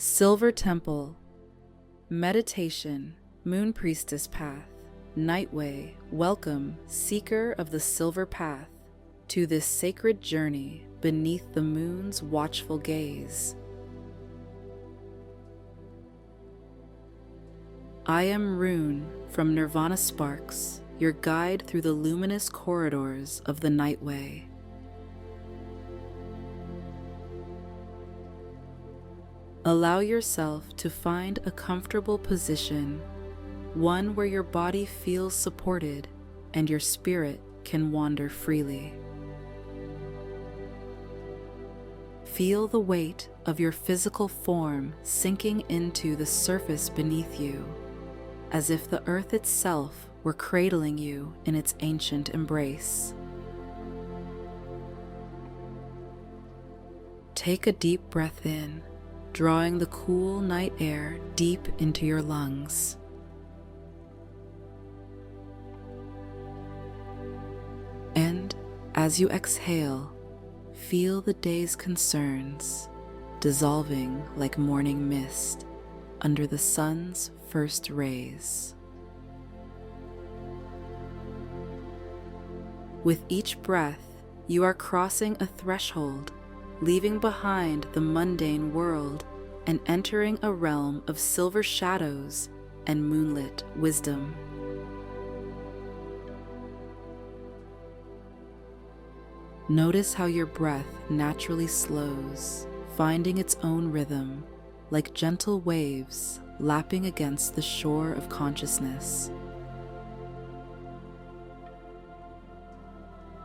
Silver Temple, Meditation, Moon Priestess Path, Nightway, welcome, seeker of the Silver Path, to this sacred journey beneath the moon's watchful gaze. I am Rune from NirvanaSparks, your guide through the luminous corridors of the Nightway. Allow yourself to find a comfortable position, one where your body feels supported and your spirit can wander freely. Feel the weight of your physical form sinking into the surface beneath you, as if the earth itself were cradling you in its ancient embrace. Take a deep breath in, drawing the cool night air deep into your lungs. And as you exhale, feel the day's concerns dissolving like morning mist under the sun's first rays. With each breath, you are crossing a threshold, leaving behind the mundane world and entering a realm of silver shadows and moonlit wisdom. Notice how your breath naturally slows, finding its own rhythm, like gentle waves lapping against the shore of consciousness.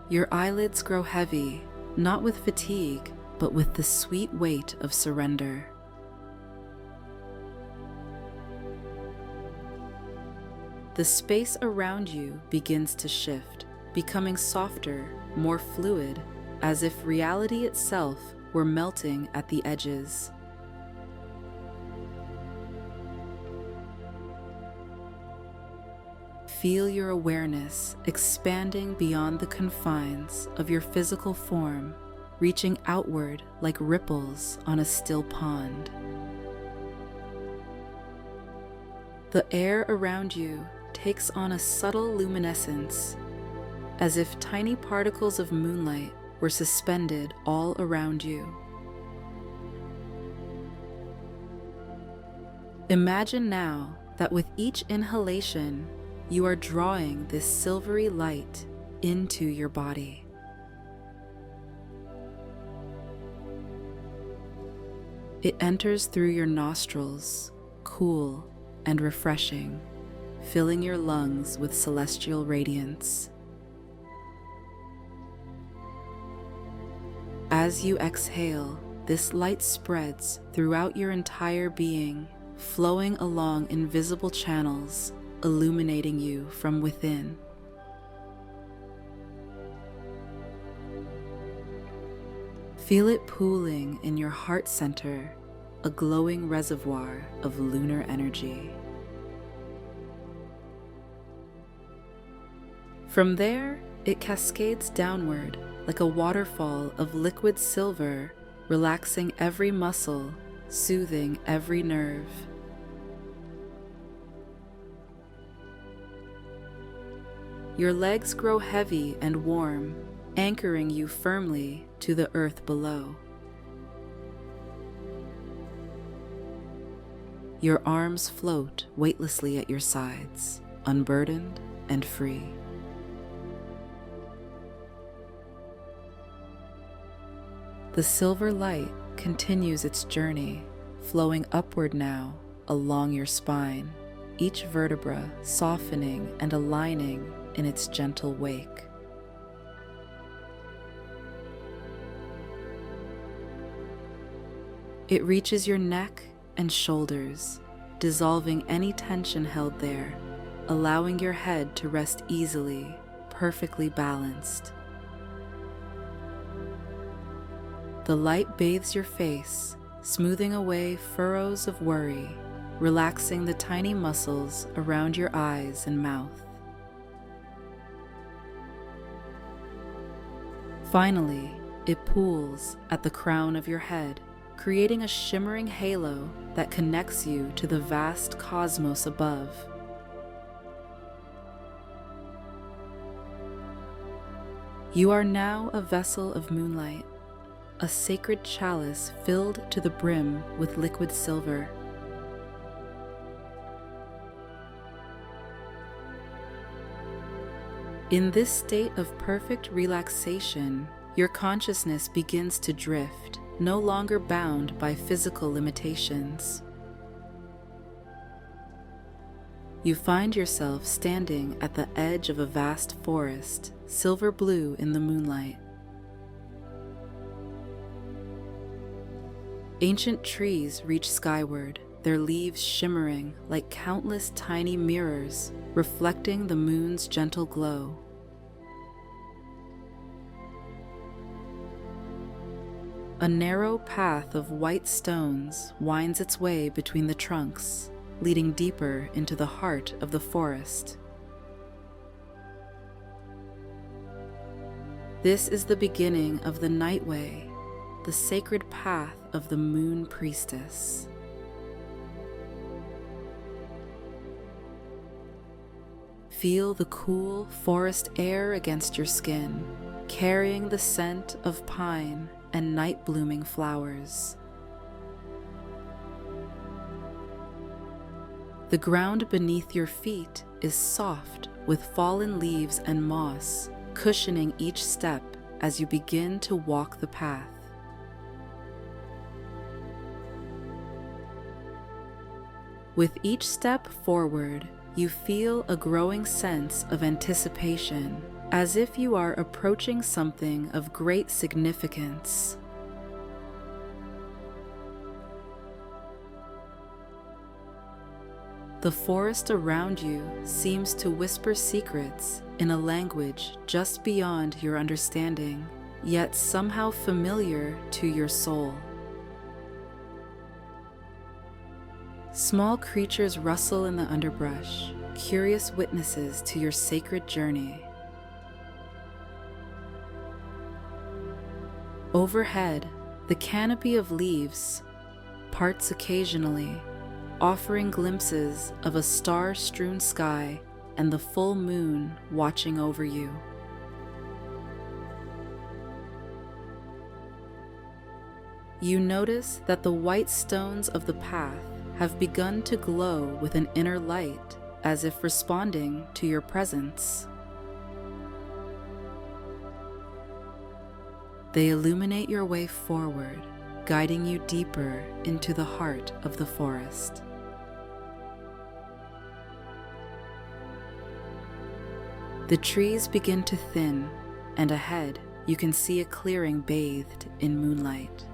Your eyelids grow heavy, not with fatigue, but with the sweet weight of surrender. The space around you begins to shift, becoming softer, more fluid, as if reality itself were melting at the edges. Feel your awareness expanding beyond the confines of your physical form, reaching outward like ripples on a still pond. The air around you takes on a subtle luminescence, as if tiny particles of moonlight were suspended all around you. Imagine now that with each inhalation, you are drawing this silvery light into your body. It enters through your nostrils, cool and refreshing, filling your lungs with celestial radiance. As you exhale, this light spreads throughout your entire being, flowing along invisible channels, illuminating you from within. Feel it pooling in your heart center, a glowing reservoir of lunar energy. From there, it cascades downward like a waterfall of liquid silver, relaxing every muscle, soothing every nerve. Your legs grow heavy and warm, anchoring you firmly to the earth below. Your arms float weightlessly at your sides, unburdened and free. The silver light continues its journey, flowing upward now along your spine, each vertebra softening and aligning in its gentle wake. It reaches your neck and shoulders, dissolving any tension held there, allowing your head to rest easily, perfectly balanced. The light bathes your face, smoothing away furrows of worry, relaxing the tiny muscles around your eyes and mouth. Finally, it pools at the crown of your head, creating a shimmering halo that connects you to the vast cosmos above. You are now a vessel of moonlight, a sacred chalice filled to the brim with liquid silver. In this state of perfect relaxation, your consciousness begins to drift, no longer bound by physical limitations. You find yourself standing at the edge of a vast forest, silver blue in the moonlight. Ancient trees reach skyward, their leaves shimmering like countless tiny mirrors, reflecting the moon's gentle glow. A narrow path of white stones winds its way between the trunks, leading deeper into the heart of the forest. This is the beginning of the Nightway, the sacred path of the Moon Priestess. Feel the cool forest air against your skin, carrying the scent of pine and night-blooming flowers. The ground beneath your feet is soft with fallen leaves and moss, cushioning each step as you begin to walk the path. With each step forward, you feel a growing sense of anticipation, as if you are approaching something of great significance. The forest around you seems to whisper secrets in a language just beyond your understanding, yet somehow familiar to your soul. Small creatures rustle in the underbrush, curious witnesses to your sacred journey. Overhead, the canopy of leaves parts occasionally, offering glimpses of a star-strewn sky and the full moon watching over you. You notice that the white stones of the path have begun to glow with an inner light, as if responding to your presence. They illuminate your way forward, guiding you deeper into the heart of the forest. The trees begin to thin, and ahead you can see a clearing bathed in moonlight.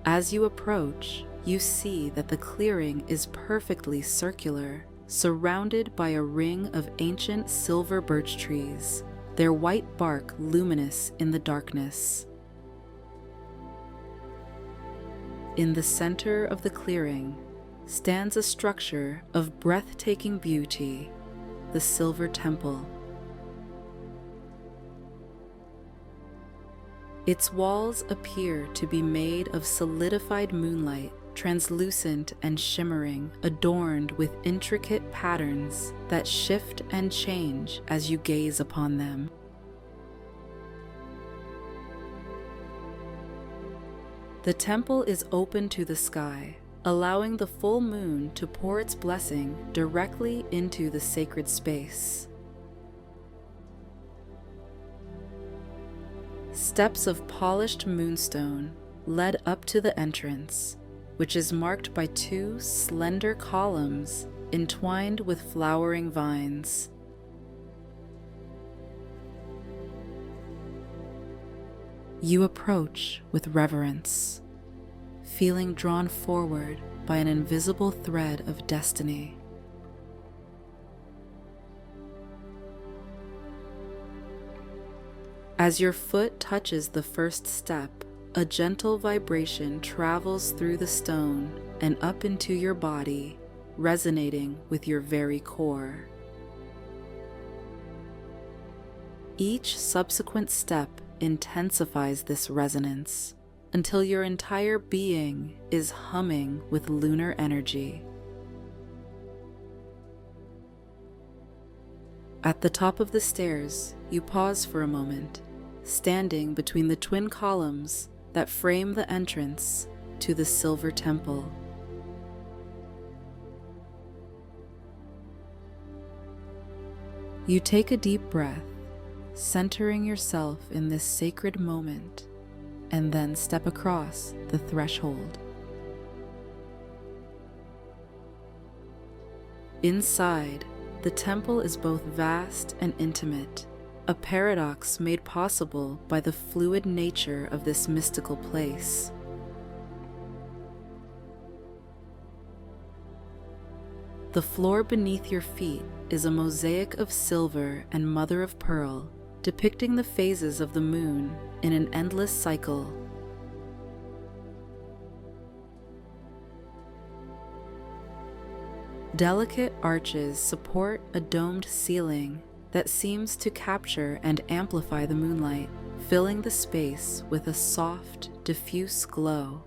As you approach, you see that the clearing is perfectly circular, surrounded by a ring of ancient silver birch trees, their white bark luminous in the darkness. In the center of the clearing stands a structure of breathtaking beauty, the Silver Temple. Its walls appear to be made of solidified moonlight, translucent and shimmering, adorned with intricate patterns that shift and change as you gaze upon them. The temple is open to the sky, allowing the full moon to pour its blessing directly into the sacred space. Steps of polished moonstone led up to the entrance, which is marked by two slender columns entwined with flowering vines. You approach with reverence, feeling drawn forward by an invisible thread of destiny. As your foot touches the first step, a gentle vibration travels through the stone and up into your body, resonating with your very core. Each subsequent step intensifies this resonance until your entire being is humming with lunar energy. At the top of the stairs, you pause for a moment, standing between the twin columns that frame the entrance to the Silver Temple. You take a deep breath, centering yourself in this sacred moment, and then step across the threshold. Inside, the temple is both vast and intimate, a paradox made possible by the fluid nature of this mystical place. The floor beneath your feet is a mosaic of silver and mother of pearl, depicting the phases of the moon in an endless cycle. Delicate arches support a domed ceiling that seems to capture and amplify the moonlight, filling the space with a soft, diffuse glow.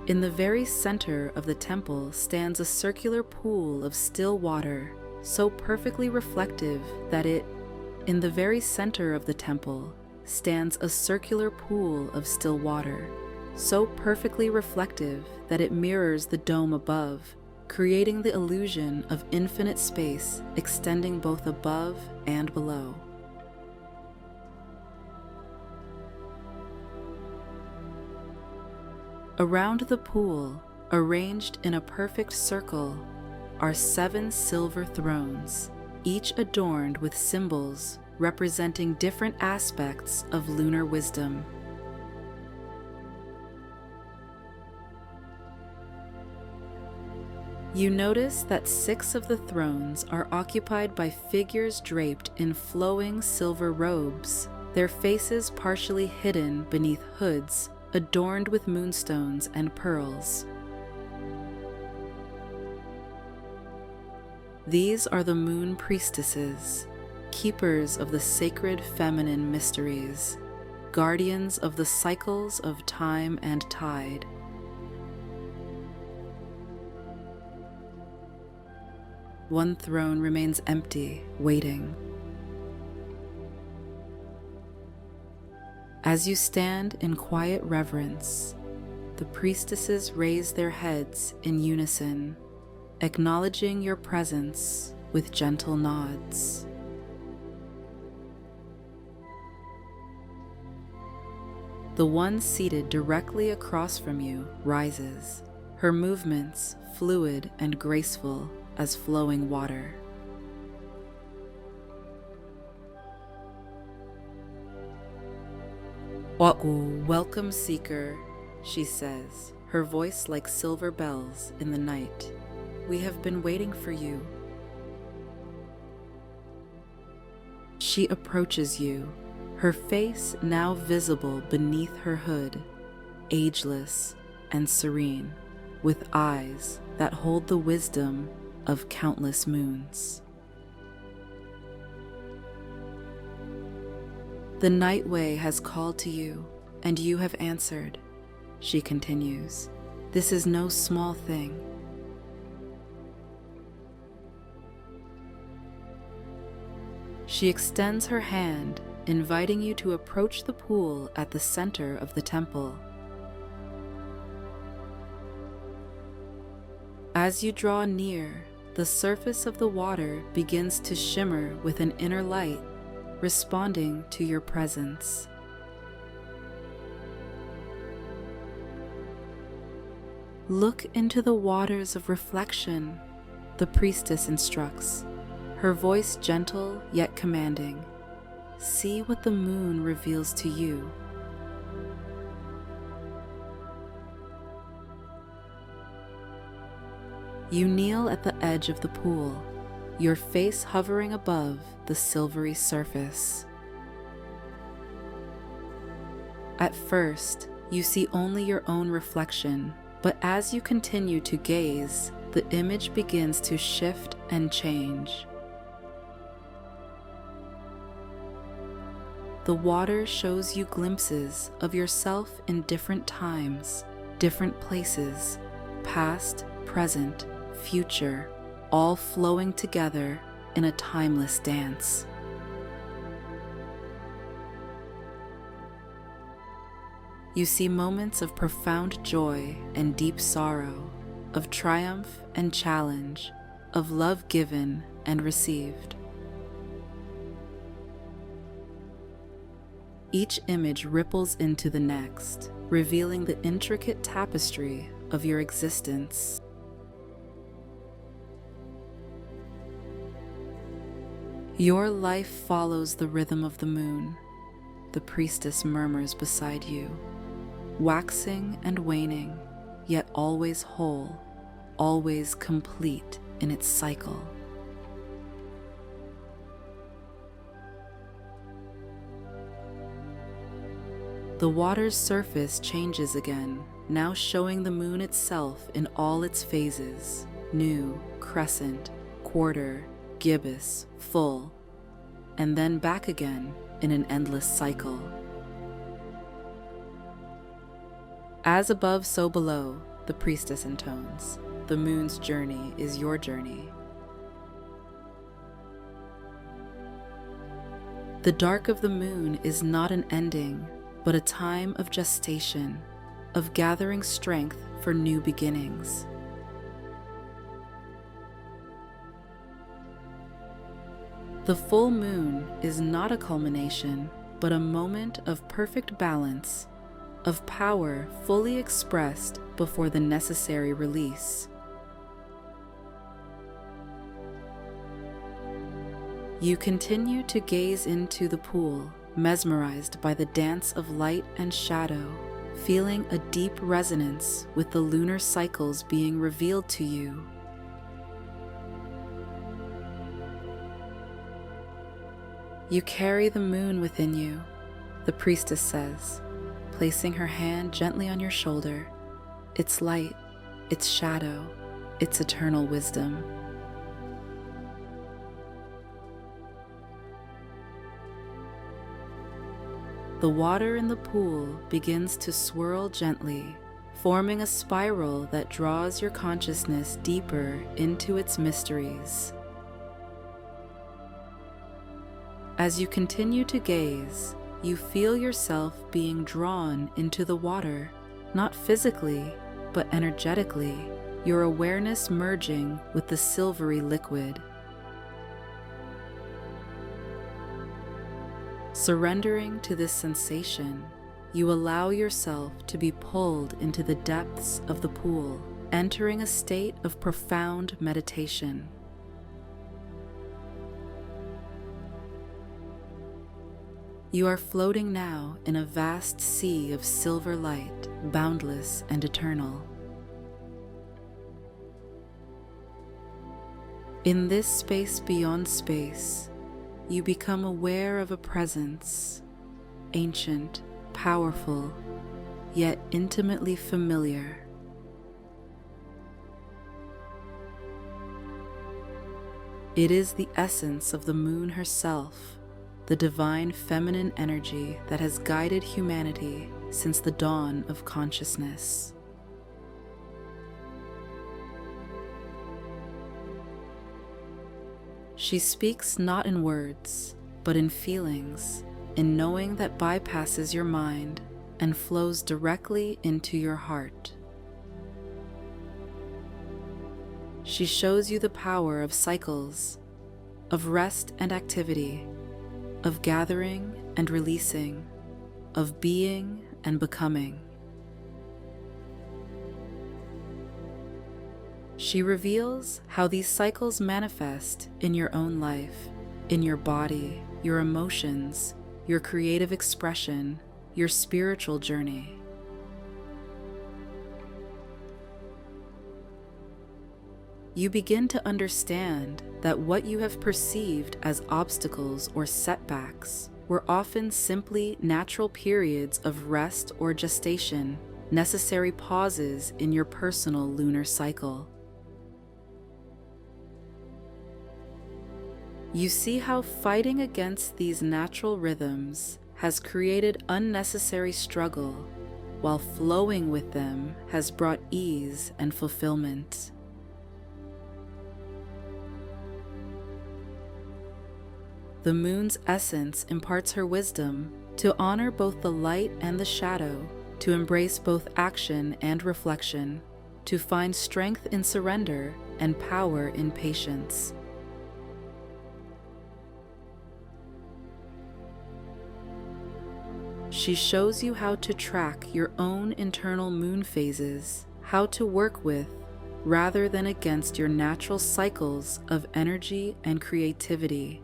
In the very center of the temple stands a circular pool of still water, so perfectly reflective that in the very center of the temple stands a circular pool of still water, so perfectly reflective that it mirrors the dome above, creating the illusion of infinite space extending both above and below. Around the pool, arranged in a perfect circle, are 7 silver thrones, each adorned with symbols representing different aspects of lunar wisdom. You notice that 6 of the thrones are occupied by figures draped in flowing silver robes, their faces partially hidden beneath hoods adorned with moonstones and pearls. These are the Moon Priestesses, keepers of the sacred feminine mysteries, guardians of the cycles of time and tide. One throne remains empty, waiting. As you stand in quiet reverence, the priestesses raise their heads in unison, acknowledging your presence with gentle nods. The one seated directly across from you rises, her movements fluid and graceful as flowing water. "Welcome, seeker," she says, her voice like silver bells in the night. "We have been waiting for you." She approaches you, her face now visible beneath her hood, ageless and serene, with eyes that hold the wisdom of countless moons. "The night way has called to you, and you have answered," she continues. "This is no small thing." She extends her hand, inviting you to approach the pool at the center of the temple. As you draw near, the surface of the water begins to shimmer with an inner light, responding to your presence. "Look into the waters of reflection," the priestess instructs, her voice gentle yet commanding. "See what the moon reveals to you." You kneel at the edge of the pool, your face hovering above the silvery surface. At first, you see only your own reflection, but as you continue to gaze, the image begins to shift and change. The water shows you glimpses of yourself in different times, different places, past, present, future, all flowing together in a timeless dance. You see moments of profound joy and deep sorrow, of triumph and challenge, of love given and received. Each image ripples into the next, revealing the intricate tapestry of your existence. Your life follows the rhythm of the moon. The priestess murmurs beside you, waxing and waning, yet always whole, always complete in its cycle. The water's surface changes again, now showing the moon itself in all its phases: new, crescent, quarter, gibbous, full, and then back again in an endless cycle. As above, so below, the priestess intones. The moon's journey is your journey. The dark of the moon is not an ending, but a time of gestation, of gathering strength for new beginnings. The full moon is not a culmination, but a moment of perfect balance, of power fully expressed before the necessary release. You continue to gaze into the pool, mesmerized by the dance of light and shadow, feeling a deep resonance with the lunar cycles being revealed to you. You carry the moon within you, the priestess says, placing her hand gently on your shoulder, its light, its shadow, its eternal wisdom. The water in the pool begins to swirl gently, forming a spiral that draws your consciousness deeper into its mysteries. As you continue to gaze, you feel yourself being drawn into the water, not physically, but energetically, your awareness merging with the silvery liquid. Surrendering to this sensation, you allow yourself to be pulled into the depths of the pool, entering a state of profound meditation. You are floating now in a vast sea of silver light, boundless and eternal. In this space beyond space, you become aware of a presence, ancient, powerful, yet intimately familiar. It is the essence of the moon herself, the divine feminine energy that has guided humanity since the dawn of consciousness. She speaks not in words, but in feelings, in knowing that bypasses your mind and flows directly into your heart. She shows you the power of cycles, of rest and activity, of gathering and releasing, of being and becoming. She reveals how these cycles manifest in your own life, in your body, your emotions, your creative expression, your spiritual journey. You begin to understand that what you have perceived as obstacles or setbacks were often simply natural periods of rest or gestation, necessary pauses in your personal lunar cycle. You see how fighting against these natural rhythms has created unnecessary struggle, while flowing with them has brought ease and fulfillment. The moon's essence imparts her wisdom to honor both the light and the shadow, to embrace both action and reflection, to find strength in surrender and power in patience. She shows you how to track your own internal moon phases, how to work with, rather than against, your natural cycles of energy and creativity.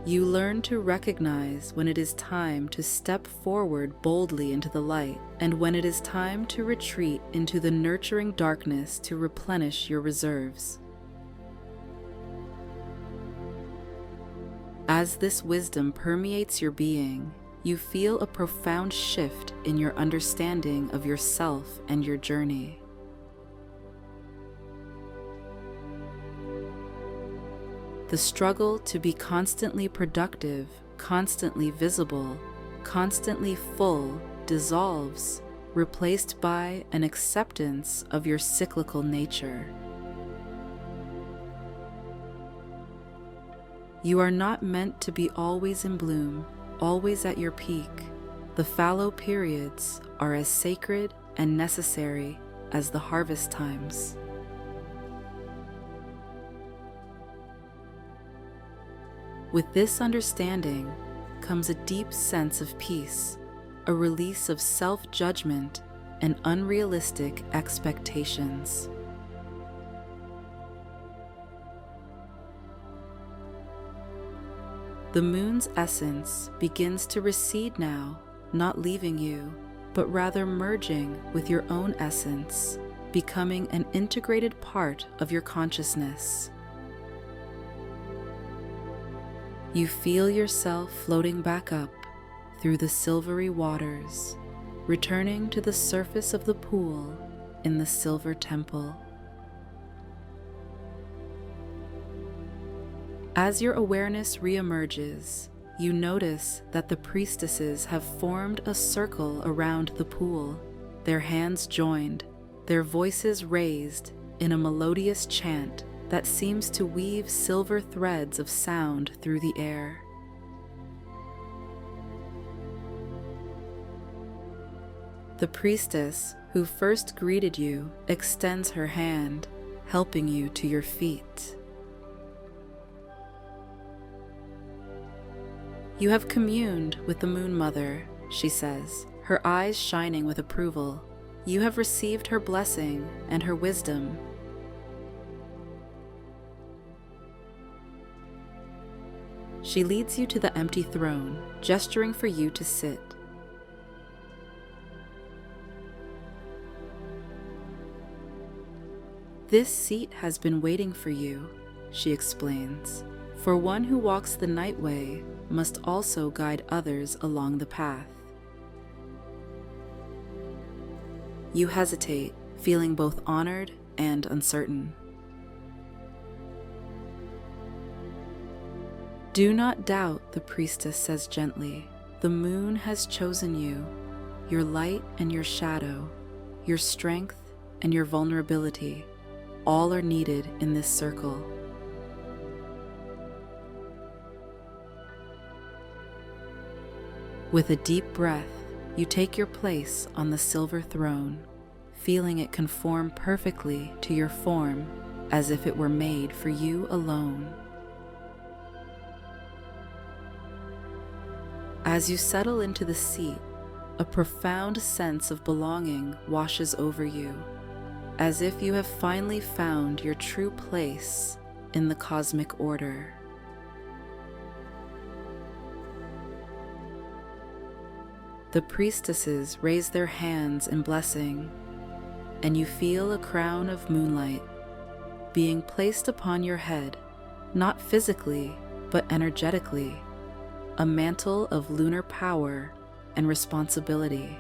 You learn to recognize when it is time to step forward boldly into the light, and when it is time to retreat into the nurturing darkness to replenish your reserves. As this wisdom permeates your being, you feel a profound shift in your understanding of yourself and your journey. The struggle to be constantly productive, constantly visible, constantly full dissolves, replaced by an acceptance of your cyclical nature. You are not meant to be always in bloom, always at your peak. The fallow periods are as sacred and necessary as the harvest times. With this understanding comes a deep sense of peace, a release of self-judgment and unrealistic expectations. The moon's essence begins to recede now, not leaving you, but rather merging with your own essence, becoming an integrated part of your consciousness. You feel yourself floating back up through the silvery waters, returning to the surface of the pool in the silver temple. As your awareness reemerges, you notice that the priestesses have formed a circle around the pool, their hands joined, their voices raised in a melodious chant that seems to weave silver threads of sound through the air. The priestess who first greeted you extends her hand, helping you to your feet. You have communed with the Moon Mother, she says, her eyes shining with approval. You have received her blessing and her wisdom. She leads you to the empty throne, gesturing for you to sit. This seat has been waiting for you, she explains, for one who walks the night way must also guide others along the path. You hesitate, feeling both honored and uncertain. Do not doubt, the priestess says gently. The moon has chosen you, your light and your shadow, your strength and your vulnerability. All are needed in this circle. With a deep breath, you take your place on the silver throne, feeling it conform perfectly to your form as if it were made for you alone. As you settle into the seat, a profound sense of belonging washes over you, as if you have finally found your true place in the cosmic order. The priestesses raise their hands in blessing, and you feel a crown of moonlight being placed upon your head, not physically, but energetically, a mantle of lunar power and responsibility.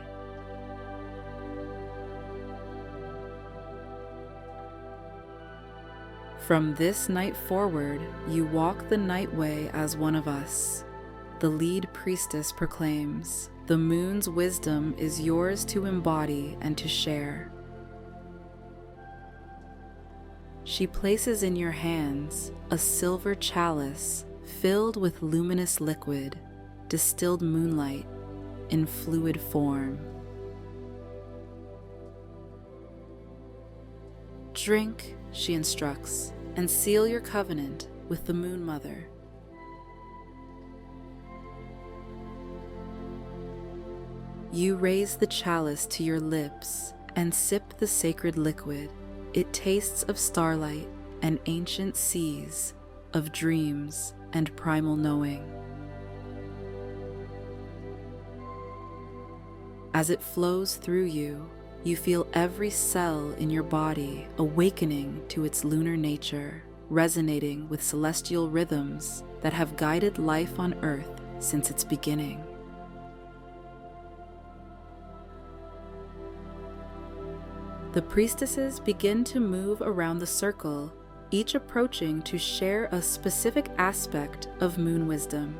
From this night forward, you walk the night way as one of us. The lead priestess proclaims, "The moon's wisdom is yours to embody and to share." She places in your hands a silver chalice filled with luminous liquid, distilled moonlight in fluid form. "Drink," she instructs, "and seal your covenant with the Moon Mother." You raise the chalice to your lips and sip the sacred liquid. It tastes of starlight and ancient seas, of dreams and primal knowing. As it flows through you, you feel every cell in your body awakening to its lunar nature, resonating with celestial rhythms that have guided life on Earth since its beginning. The priestesses begin to move around the circle, each approaching to share a specific aspect of moon wisdom.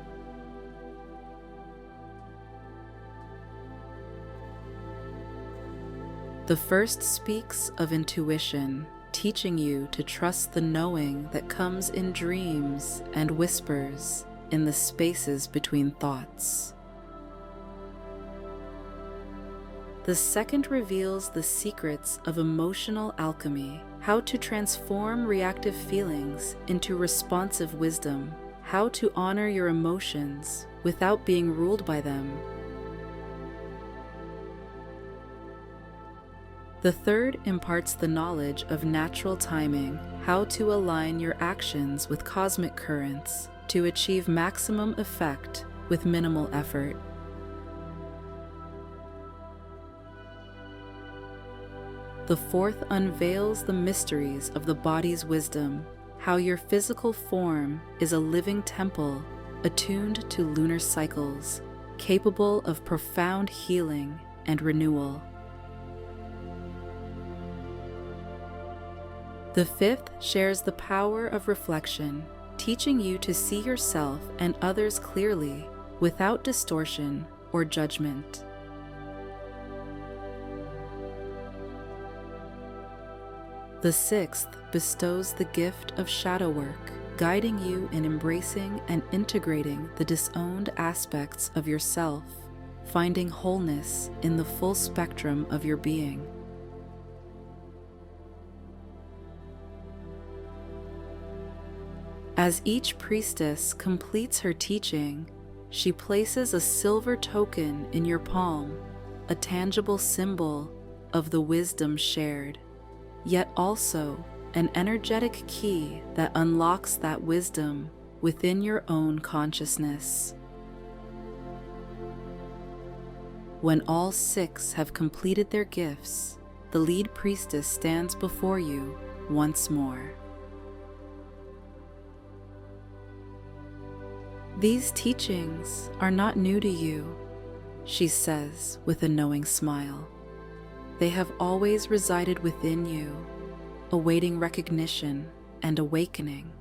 The first speaks of intuition, teaching you to trust the knowing that comes in dreams and whispers in the spaces between thoughts. The second reveals the secrets of emotional alchemy, how to transform reactive feelings into responsive wisdom, how to honor your emotions without being ruled by them. The third imparts the knowledge of natural timing, how to align your actions with cosmic currents to achieve maximum effect with minimal effort. The fourth unveils the mysteries of the body's wisdom, how your physical form is a living temple attuned to lunar cycles, capable of profound healing and renewal. The fifth shares the power of reflection, teaching you to see yourself and others clearly without distortion or judgment. The sixth bestows the gift of shadow work, guiding you in embracing and integrating the disowned aspects of yourself, finding wholeness in the full spectrum of your being. As each priestess completes her teaching, she places a silver token in your palm, a tangible symbol of the wisdom shared, yet also an energetic key that unlocks that wisdom within your own consciousness. When all six have completed their gifts, the lead priestess stands before you once more. "These teachings are not new to you," she says with a knowing smile. "They have always resided within you, awaiting recognition and awakening."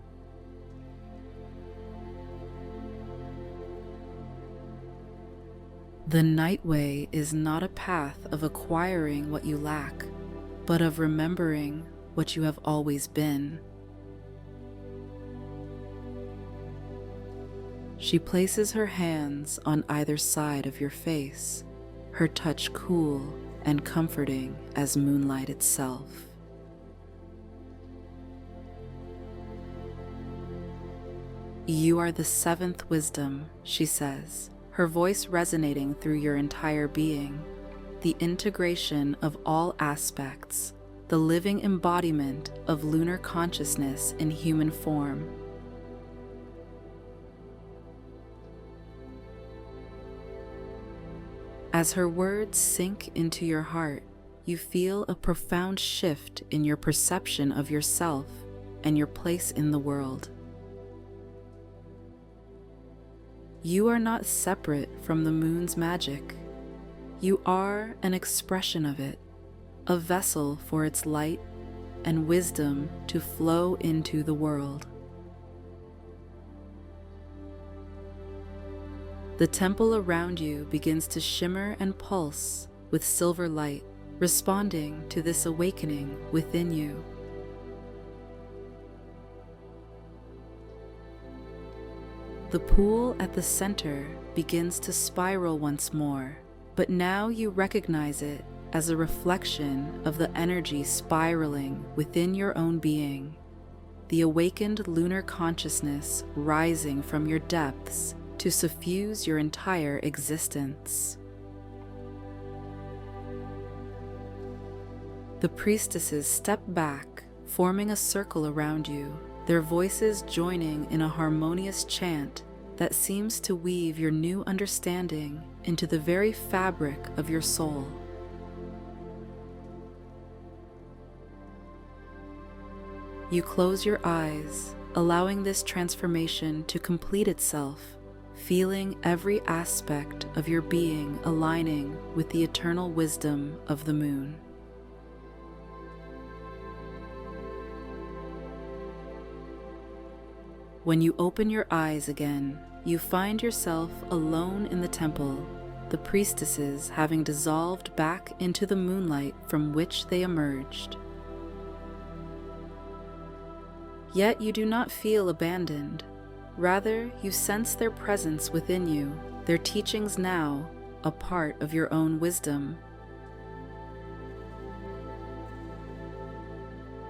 The night way is not a path of acquiring what you lack, but of remembering what you have always been. She places her hands on either side of your face, her touch cool and comforting as moonlight itself. "You are the seventh wisdom," she says, her voice resonating through your entire being, the integration of all aspects, the living embodiment of lunar consciousness in human form. As her words sink into your heart, you feel a profound shift in your perception of yourself and your place in the world. You are not separate from the moon's magic. You are an expression of it, a vessel for its light, and wisdom to flow into the world. The temple around you begins to shimmer and pulse with silver light, responding to this awakening within you. The pool at the center begins to spiral once more, but now you recognize it as a reflection of the energy spiraling within your own being, the awakened lunar consciousness rising from your depths to suffuse your entire existence. The priestesses step back, forming a circle around you, their voices joining in a harmonious chant that seems to weave your new understanding into the very fabric of your soul. You close your eyes, allowing this transformation to complete itself, feeling every aspect of your being aligning with the eternal wisdom of the moon. When you open your eyes again, you find yourself alone in the temple, the priestesses having dissolved back into the moonlight from which they emerged. Yet you do not feel abandoned. Rather, you sense their presence within you, their teachings now a part of your own wisdom.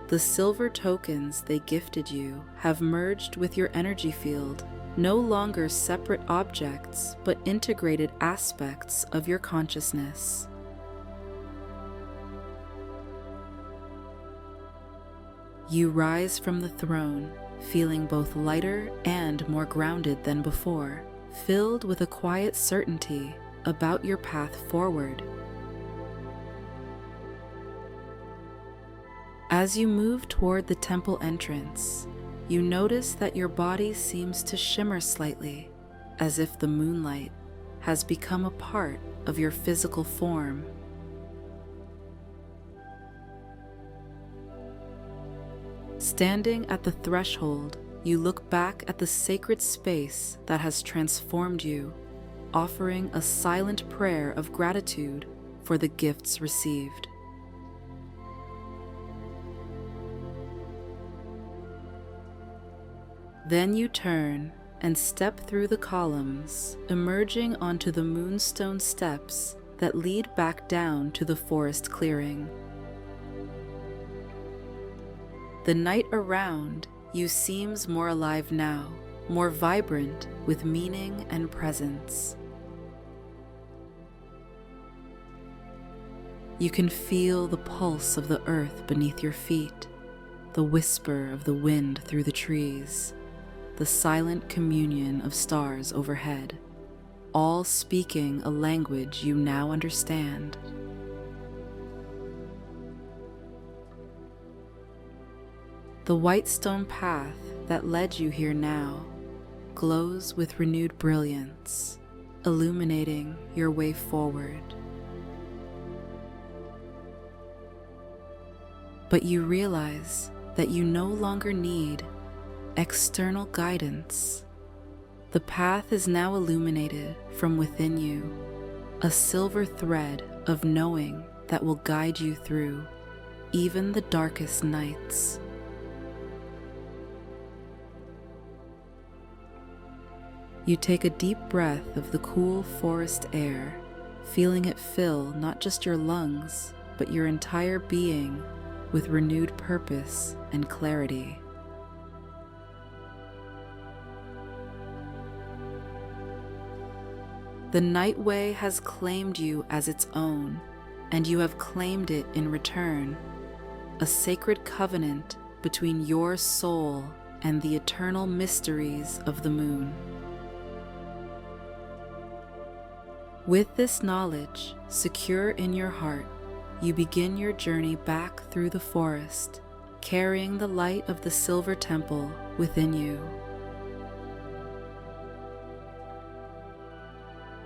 The silver tokens they gifted you have merged with your energy field, no longer separate objects, but integrated aspects of your consciousness. You rise from the throne, feeling both lighter and more grounded than before, filled with a quiet certainty about your path forward. As you move toward the temple entrance, you notice that your body seems to shimmer slightly, as if the moonlight has become a part of your physical form. Standing at the threshold, you look back at the sacred space that has transformed you, offering a silent prayer of gratitude for the gifts received. Then you turn and step through the columns, emerging onto the moonstone steps that lead back down to the forest clearing. The night around you seems more alive now, more vibrant with meaning and presence. You can feel the pulse of the earth beneath your feet, the whisper of the wind through the trees, the silent communion of stars overhead, all speaking a language you now understand. The white stone path that led you here now glows with renewed brilliance, illuminating your way forward. But you realize that you no longer need external guidance. The path is now illuminated from within you, a silver thread of knowing that will guide you through even the darkest nights. You take a deep breath of the cool forest air, feeling it fill not just your lungs, but your entire being with renewed purpose and clarity. The night way has claimed you as its own, and you have claimed it in return, a sacred covenant between your soul and the eternal mysteries of the moon. With this knowledge secure in your heart, you begin your journey back through the forest, carrying the light of the silver temple within you.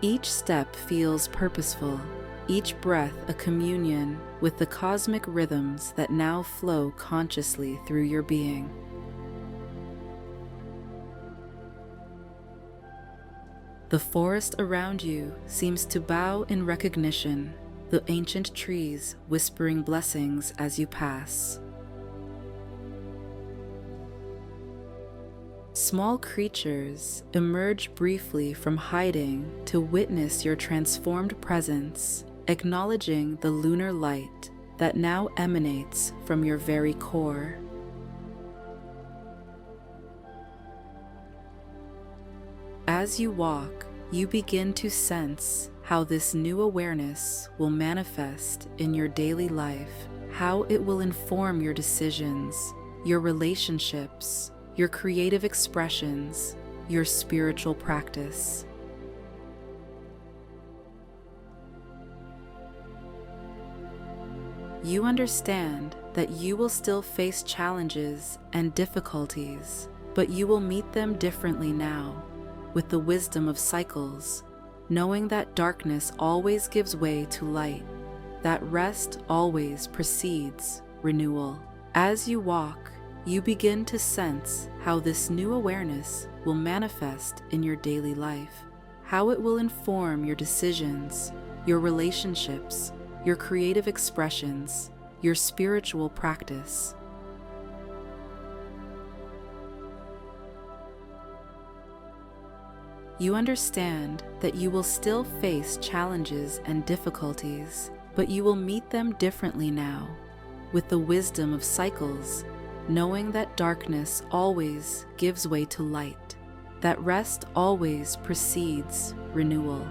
Each step feels purposeful, each breath a communion with the cosmic rhythms that now flow consciously through your being. The forest around you seems to bow in recognition, the ancient trees whispering blessings as you pass. Small creatures emerge briefly from hiding to witness your transformed presence, acknowledging the lunar light that now emanates from your very core. As you walk, you begin to sense how this new awareness will manifest in your daily life, how it will inform your decisions, your relationships, your creative expressions, your spiritual practice. You understand that you will still face challenges and difficulties, but you will meet them differently now, with the wisdom of cycles, knowing that darkness always gives way to light, that rest always precedes renewal. As you walk, you begin to sense how this new awareness will manifest in your daily life, how it will inform your decisions, your relationships, your creative expressions, your spiritual practice. You understand that you will still face challenges and difficulties, but you will meet them differently now, with the wisdom of cycles, knowing that darkness always gives way to light, that rest always precedes renewal.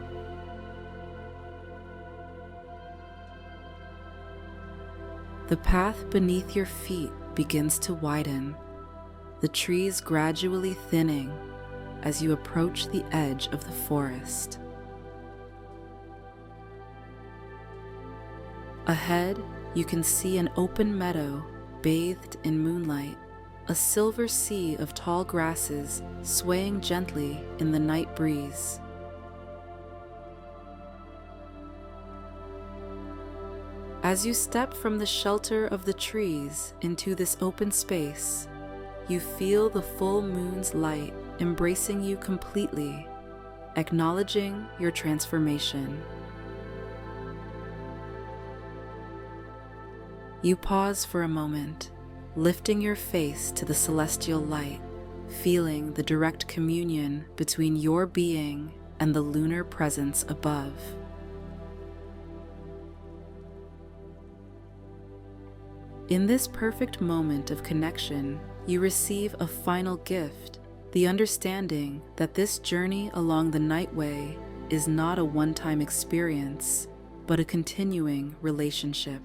The path beneath your feet begins to widen, the trees gradually thinning as you approach the edge of the forest. Ahead, you can see an open meadow bathed in moonlight, a silver sea of tall grasses swaying gently in the night breeze. As you step from the shelter of the trees into this open space, you feel the full moon's light embracing you completely, acknowledging your transformation. You pause for a moment, lifting your face to the celestial light, feeling the direct communion between your being and the lunar presence above. In this perfect moment of connection, you receive a final gift, the understanding that this journey along the Nightway is not a one-time experience, but a continuing relationship.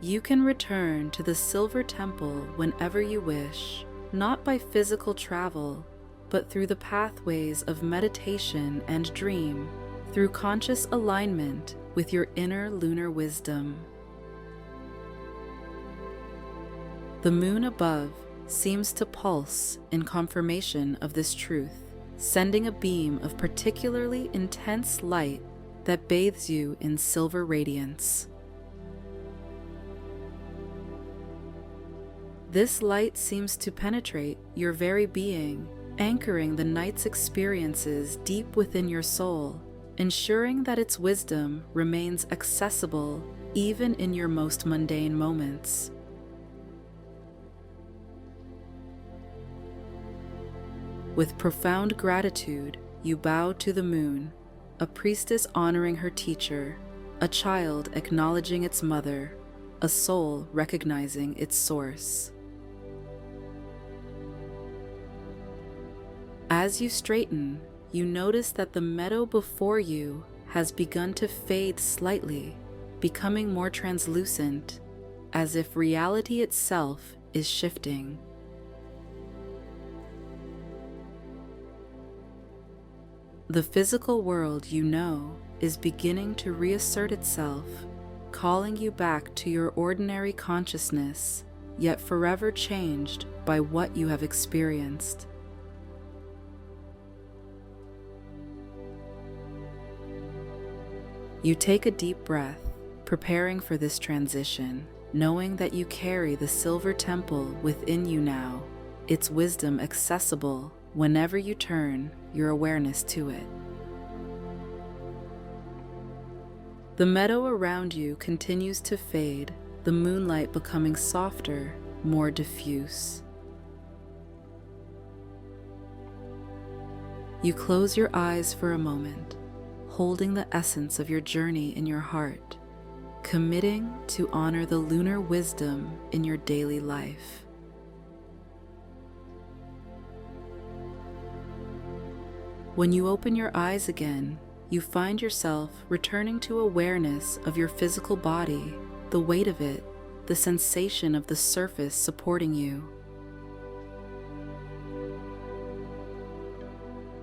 You can return to the Silver Temple whenever you wish, not by physical travel, but through the pathways of meditation and dream, through conscious alignment with your inner lunar wisdom. The moon above seems to pulse in confirmation of this truth, sending a beam of particularly intense light that bathes you in silver radiance. This light seems to penetrate your very being, anchoring the night's experiences deep within your soul, ensuring that its wisdom remains accessible even in your most mundane moments. With profound gratitude, you bow to the moon, a priestess honoring her teacher, a child acknowledging its mother, a soul recognizing its source. As you straighten, you notice that the meadow before you has begun to fade slightly, becoming more translucent, as if reality itself is shifting. The physical world you know is beginning to reassert itself, calling you back to your ordinary consciousness, yet forever changed by what you have experienced. You take a deep breath, preparing for this transition, knowing that you carry the silver temple within you now, its wisdom accessible whenever you turn your awareness to it. The meadow around you continues to fade, the moonlight becoming softer, more diffuse. You close your eyes for a moment, holding the essence of your journey in your heart, committing to honor the lunar wisdom in your daily life. When you open your eyes again, you find yourself returning to awareness of your physical body, the weight of it, the sensation of the surface supporting you.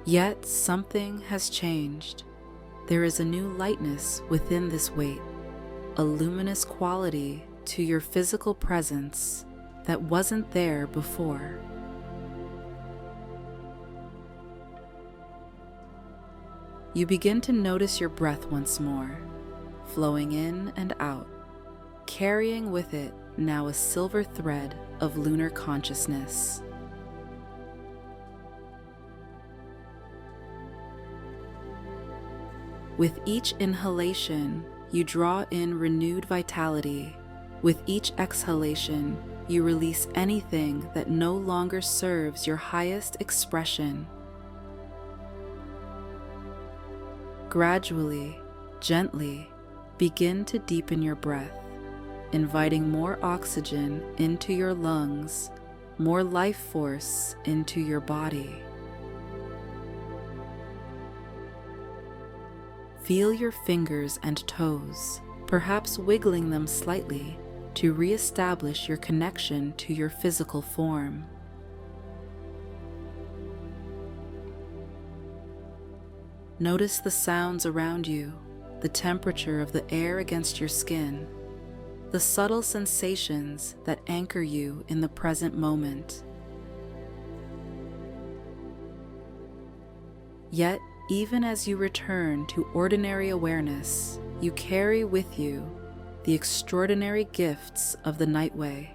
Yet something has changed. There is a new lightness within this weight, a luminous quality to your physical presence that wasn't there before. You begin to notice your breath once more, flowing in and out, carrying with it now a silver thread of lunar consciousness. With each inhalation, you draw in renewed vitality. With each exhalation, you release anything that no longer serves your highest expression. Gradually, gently, begin to deepen your breath, inviting more oxygen into your lungs, more life force into your body. Feel your fingers and toes, perhaps wiggling them slightly to re-establish your connection to your physical form. Notice the sounds around you, the temperature of the air against your skin, the subtle sensations that anchor you in the present moment. Yet, even as you return to ordinary awareness, you carry with you the extraordinary gifts of the Nightway,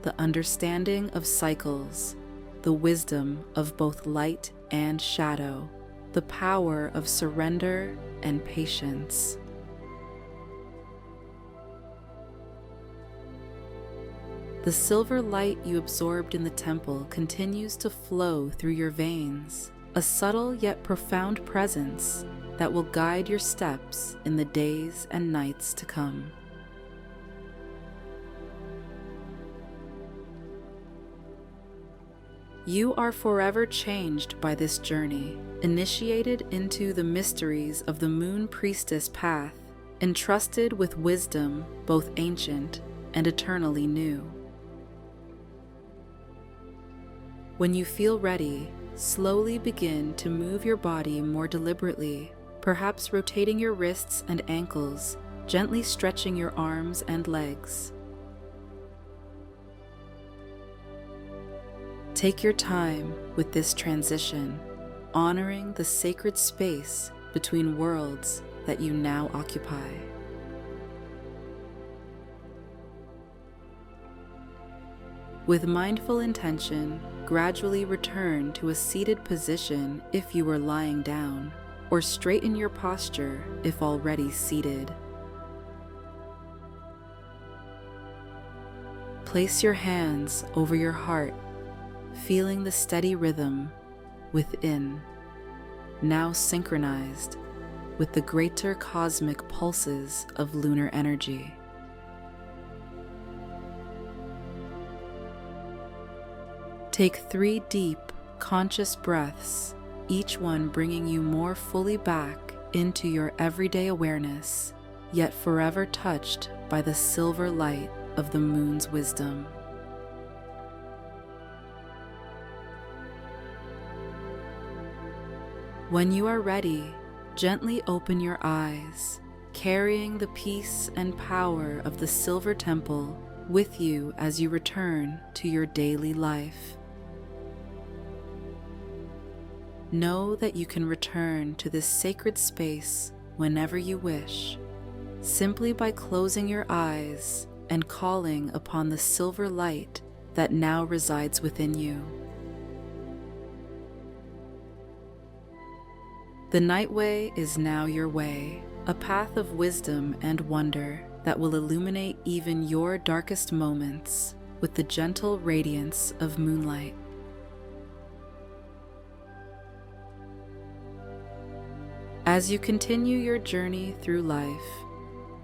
the understanding of cycles, the wisdom of both light and shadow, the power of surrender and patience. The silver light you absorbed in the temple continues to flow through your veins, a subtle yet profound presence that will guide your steps in the days and nights to come. You are forever changed by this journey, initiated into the mysteries of the Moon Priestess Path, entrusted with wisdom both ancient and eternally new. When you feel ready, slowly begin to move your body more deliberately, perhaps rotating your wrists and ankles, gently stretching your arms and legs. Take your time with this transition, honoring the sacred space between worlds that you now occupy. With mindful intention, gradually return to a seated position if you are lying down, or straighten your posture if already seated. Place your hands over your heart, feeling the steady rhythm within, now synchronized with the greater cosmic pulses of lunar energy. Take 3 deep, conscious breaths, each one bringing you more fully back into your everyday awareness, yet forever touched by the silver light of the moon's wisdom. When you are ready, gently open your eyes, carrying the peace and power of the Silver Temple with you as you return to your daily life. Know that you can return to this sacred space whenever you wish, simply by closing your eyes and calling upon the silver light that now resides within you. The night way is now your way, a path of wisdom and wonder that will illuminate even your darkest moments with the gentle radiance of moonlight. As you continue your journey through life,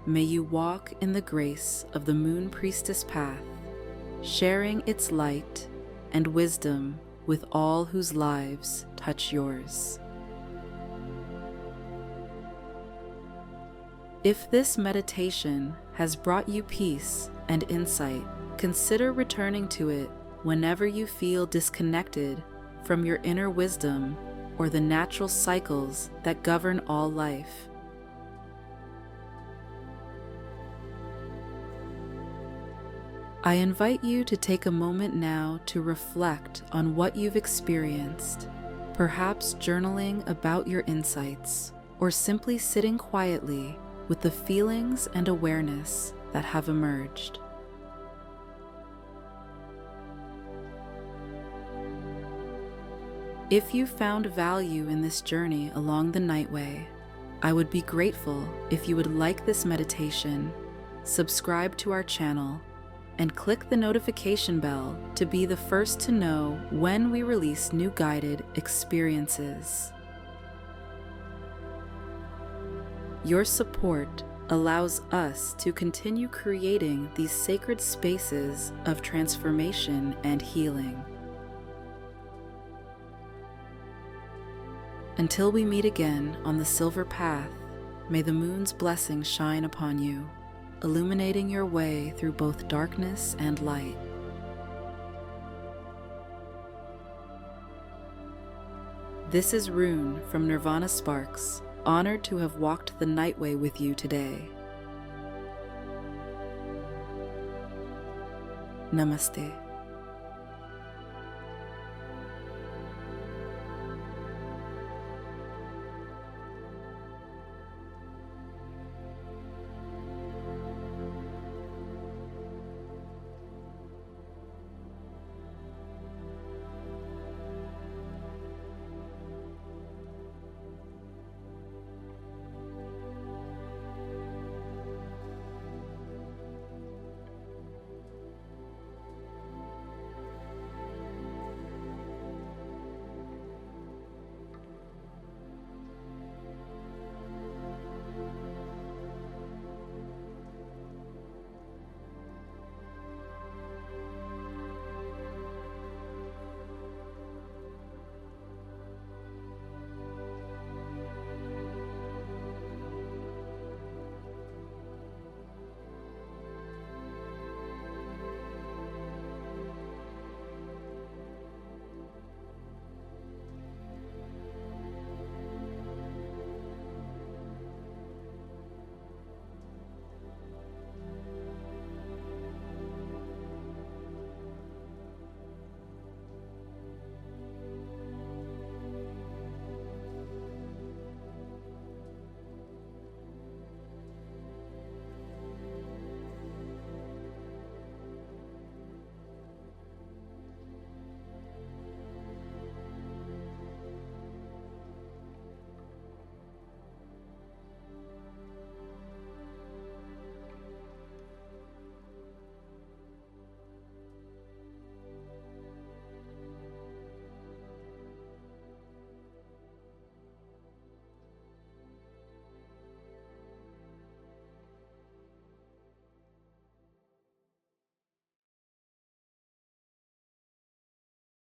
may you walk in the grace of the Moon Priestess Path, sharing its light and wisdom with all whose lives touch yours. If this meditation has brought you peace and insight, consider returning to it whenever you feel disconnected from your inner wisdom or the natural cycles that govern all life. I invite you to take a moment now to reflect on what you've experienced, perhaps journaling about your insights, or simply sitting quietly with the feelings and awareness that have emerged. If you found value in this journey along the Nightway, I would be grateful if you would like this meditation, subscribe to our channel, and click the notification bell to be the first to know when we release new guided experiences. Your support allows us to continue creating these sacred spaces of transformation and healing. Until we meet again on the Silver Path, may the moon's blessings shine upon you, illuminating your way through both darkness and light. This is Rune from NirvanaSparks, honored to have walked the Nightway with you today. Namaste.